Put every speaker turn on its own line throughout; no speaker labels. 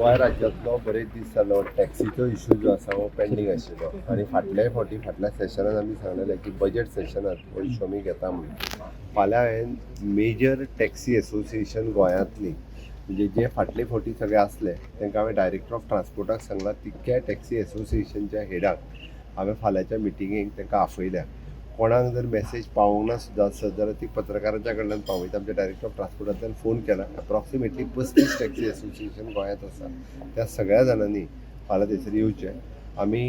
गोंय राज्यांतलो बरेच दीस जालो टॅक्सीचो इश्यू जो आसा हो पेंडींग आशिल्लो आनी फाटल्या सेशनात आमी सांगलेलें की बजेट सेशनात हो इश्यू आमी घेता म्हणून. फाल्यां हांवें मेजर टॅक्सी एसोसिएशन गोंयांतली म्हणजे जे फाटले फावटी सगळे आसले तांकां हांवें डायरेक्टर ऑफ ट्रान्सपोर्टाक सांगलां तितक्या टॅक्सी एसोसिएशनच्या हेडाक हांवें फाल्यांच्या मिटिंगेक तांकां आपयल्या. कोणाक जर मेसेज पावोंक ना सुद्दां आसत जाल्यार ती पत्रकारांच्या कडल्यान पावयता. आमच्या डायरेक्टर ऑफ ट्रान्सपोर्टांतल्यान फोन केला. अप्रॉक्सिमेटली 35 टॅक्सी एसोसिएशन गोंयांत आसा. त्या सगळ्या जाणांनी फाल्यां थंयसर येवचें. आमी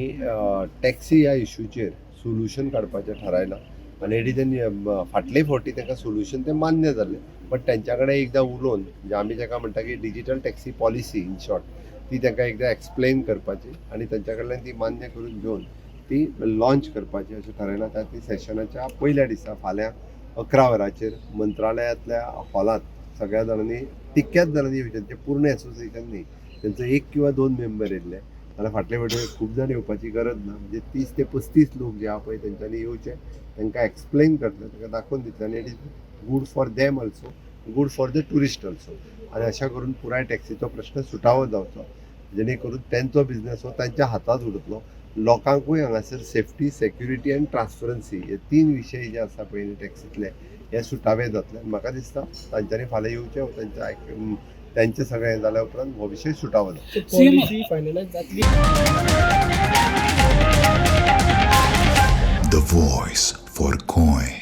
टॅक्सी ह्या इश्यूचेर सोल्युशन काडपाचें थारायलां आनी एडी तेणी फाटले फावटी तांकां सोल्युशन तें मान्य जाल्लें. बट तेंच्या कडेन एकदां उलोवन म्हणजे आमी ताका म्हणटा की digital taxi policy in short ती तांकां एकदां एक्सप्लेन करपाची आनी तेंच्या कडल्यान ती मान्य करून घेवन ती लॉन्च करपाची अशें थारायलां. त्या ती सेशनाच्या पयल्या दिसा फाल्यां 11 वरांचेर मंत्रालयांतल्या हॉलांत सगळ्या जाणांनी तितक्याच जाणांनी येवचें. ते पूर्ण एसोसिएशन न्ही, तेंचो 1 किंवा 2 मेंबर येयल्ले जाल्यार फाटले फावटी खूब जाण येवपाची गरज ना. म्हणजे 30 ते 35 लोक जे आहा पळय तेंच्यांनी येवचें. तांकां एक्सप्लेन करतले, तांकां दाखोवन दितले आनी it is good for them also, good for the tourist also. आनी अशें करून पुराय टॅक्सीचो प्रश्न सुटावो जावचो जेणे करून तेंचो बिझनस हो तांच्या हातांत उरतलो. लोकांकूय हांगासर सेफ्टी, सेक्युरिटी आनी ट्रान्सपरन्सी हे 3 विशय जे आसा पळय टॅक्सींतले हे सुटावे जातले. म्हाका दिसता तांच्यांनी फाल्यां येवचें, तेंचें सगळें जाल्या उपरांत हो विशय सुटावो जातलो.
पॉलिसी फायनलायज जातली.
The voice for Goy.